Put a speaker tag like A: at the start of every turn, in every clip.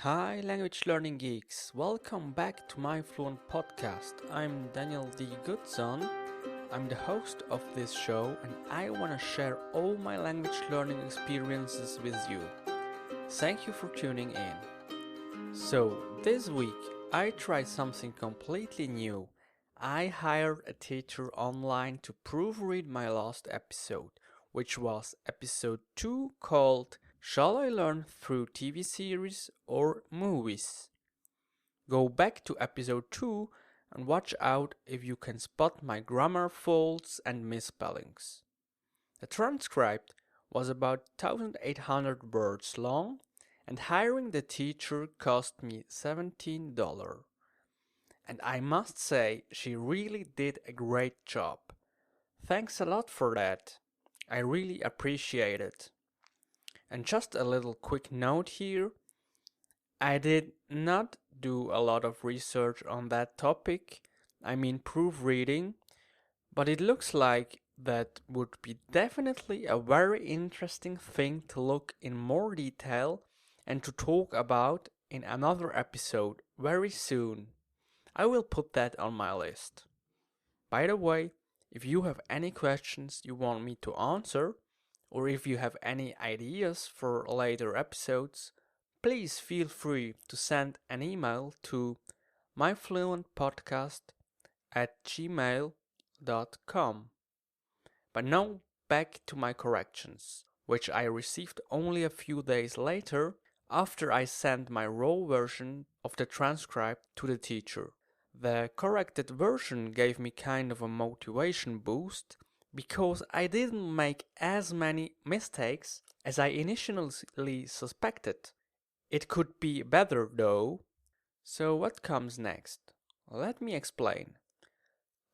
A: Hi, language learning geeks. Welcome back to my Fluent podcast. I'm Daniel D. Goodson. I'm the host of this show and I want to share all my language learning experiences with you. Thank you for tuning in. So, this week I tried something completely new. I hired a teacher online to proofread my last episode, which was episode 2 called Shall I Learn Through TV Series or Movies? Go back to episode 2 and watch out if you can spot my grammar faults and misspellings. The transcript was about 1800 words long and hiring the teacher cost me $17. And I must say she really did a great job. Thanks a lot for that. I really appreciate it. And just a little quick note here, I did not do a lot of research on that topic, I mean proofreading, but it looks like that would be definitely a very interesting thing to look in more detail and to talk about in another episode very soon. I will put that on my list. By the way, if you have any questions you want me to answer, or if you have any ideas for later episodes, please feel free to send an email to myfluentpodcast@gmail.com. But now back to my corrections, which I received only a few days later after I sent my raw version of the transcript to the teacher. The corrected version gave me kind of a motivation boost because I didn't make as many mistakes as I initially suspected. It could be better though. So what comes next? Let me explain.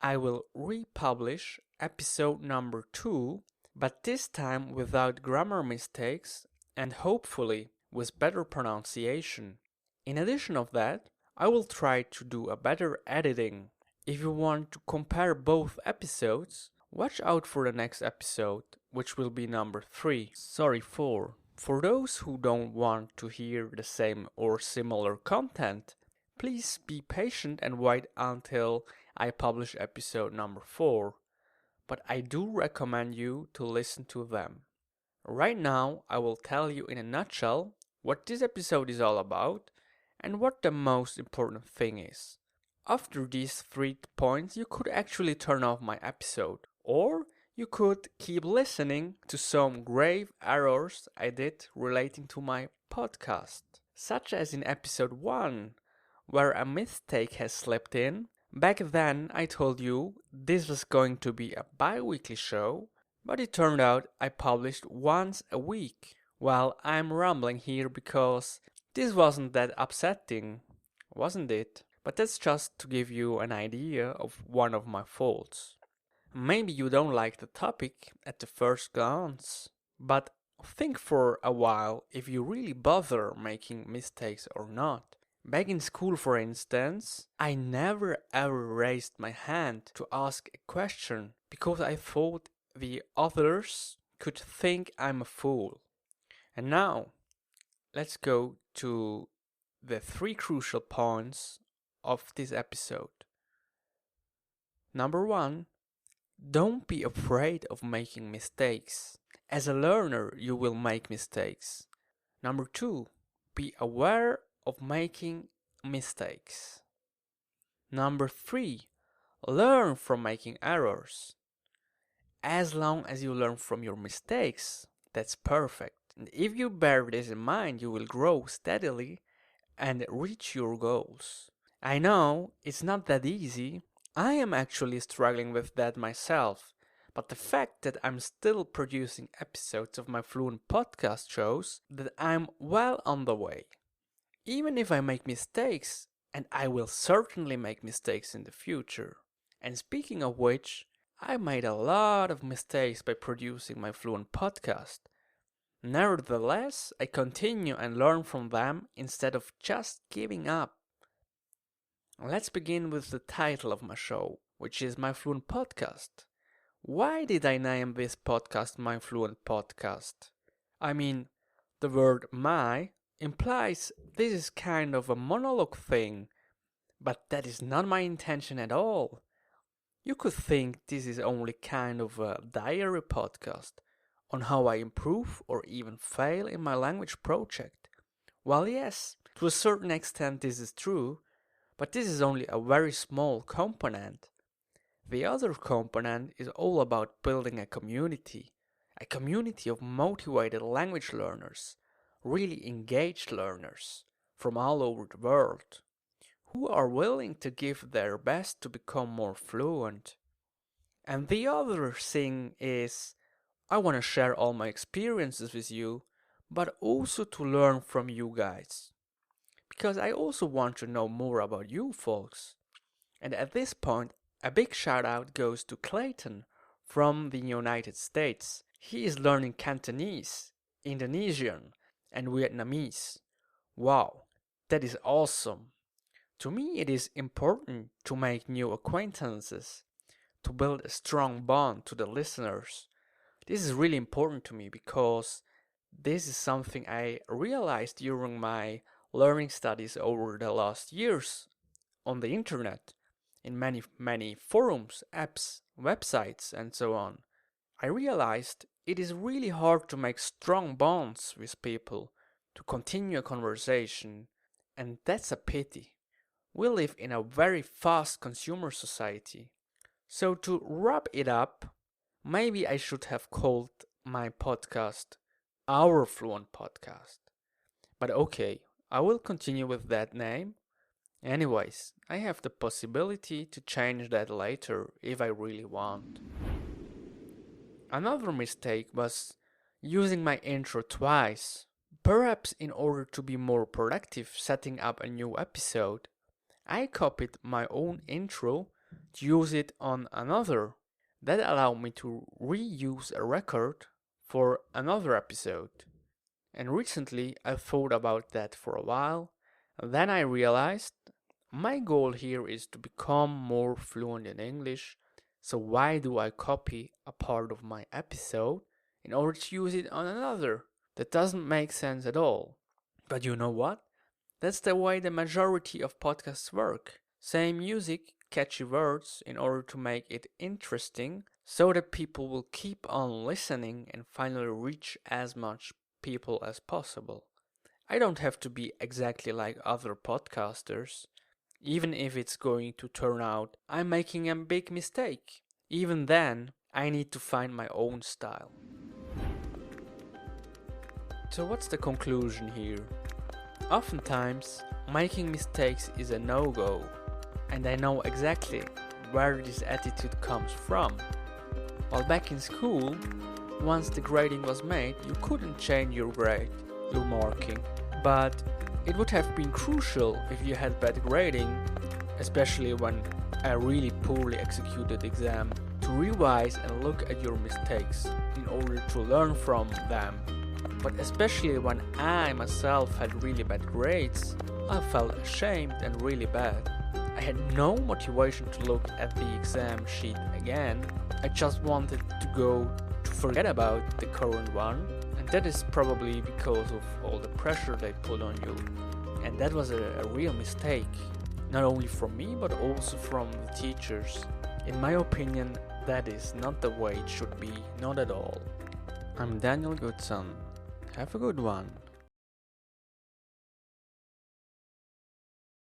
A: I will republish episode number 2, but this time without grammar mistakes and hopefully with better pronunciation. In addition of that, I will try to do a better editing. If you want to compare both episodes, watch out for the next episode, which will be number 3. Sorry, 4. For those who don't want to hear the same or similar content, please be patient and wait until I publish episode number 4. But I do recommend you to listen to them. Right now, I will tell you in a nutshell what this episode is all about and what the most important thing is. After these 3 points, you could actually turn off my episode, or you could keep listening to some grave errors I did relating to my podcast, such as in episode 1, where a mistake has slipped in. Back then, I told you this was going to be a bi-weekly show, but it turned out I published once a week. Well, I'm rambling here because this wasn't that upsetting, wasn't it? But that's just to give you an idea of one of my faults. Maybe you don't like the topic at the first glance, but think for a while if you really bother making mistakes or not. Back in school, for instance, I never ever raised my hand to ask a question because I thought the others could think I'm a fool. And now, let's go to the 3 crucial points of this episode. Number 1, don't be afraid of making mistakes. As a learner, you will make mistakes. Number 2, be aware of making mistakes. Number 3, learn from making errors. As long as you learn from your mistakes, that's perfect. And if you bear this in mind, you will grow steadily and reach your goals. I know it's not that easy. I am actually struggling with that myself. But the fact that I'm still producing episodes of my Fluent podcast shows that I'm well on the way. Even if I make mistakes, and I will certainly make mistakes in the future. And speaking of which, I made a lot of mistakes by producing my Fluent podcast. Nevertheless, I continue and learn from them instead of just giving up. Let's begin with the title of my show, which is My Fluent Podcast. Why did I name this podcast My Fluent Podcast? I mean, the word my implies this is kind of a monologue thing, but that is not my intention at all. You could think this is only kind of a diary podcast on how I improve or even fail in my language project. Well, yes, to a certain extent this is true, but this is only a very small component. The other component is all about building a community of motivated language learners, really engaged learners from all over the world, who are willing to give their best to become more fluent. And the other thing is, I want to share all my experiences with you, but also to learn from you guys. Because I also want to know more about you folks. And at this point, a big shout out goes to Clayton from the United States. He is learning Cantonese, Indonesian, and Vietnamese. Wow, that is awesome. To me, it is important to make new acquaintances, to build a strong bond to the listeners. This is really important to me because this is something I realized during my learning studies over the last years on the internet, in many forums, apps, websites, and so on. I realized it is really hard to make strong bonds with people, to continue a conversation, and that's a pity. We live in a very fast consumer society. So to wrap it up, maybe I should have called my podcast Our Fluent Podcast. But okay, I will continue with that name. Anyways, I have the possibility to change that later if I really want. Another mistake was using my intro twice. Perhaps in order to be more productive setting up a new episode, I copied my own intro to use it on another. That allowed me to reuse a record for another episode. And recently I thought about that for a while, and then I realized my goal here is to become more fluent in English, so why do I copy a part of my episode in order to use it on another? That doesn't make sense at all. But you know what? That's the way the majority of podcasts work. Same music, catchy words in order to make it interesting so that people will keep on listening and finally reach as much people as possible. I don't have to be exactly like other podcasters, even if it's going to turn out I'm making a big mistake. Even then, I need to find my own style. So what's the conclusion here? Oftentimes, making mistakes is a no-go, and I know exactly where this attitude comes from. While back in school, once the grading was made, you couldn't change your grade, your marking, but it would have been crucial if you had bad grading, especially when a really poorly executed exam, to revise and look at your mistakes in order to learn from them. But especially when I myself had really bad grades, I felt ashamed and really bad. I had no motivation to look at the exam sheet again. I just wanted to forget about the current one, and that is probably because of all the pressure they put on you. And that was a real mistake, not only from me but also from the teachers. In my opinion, that is not the way it should be, not at all. I'm Daniel Goodson. Have a good one.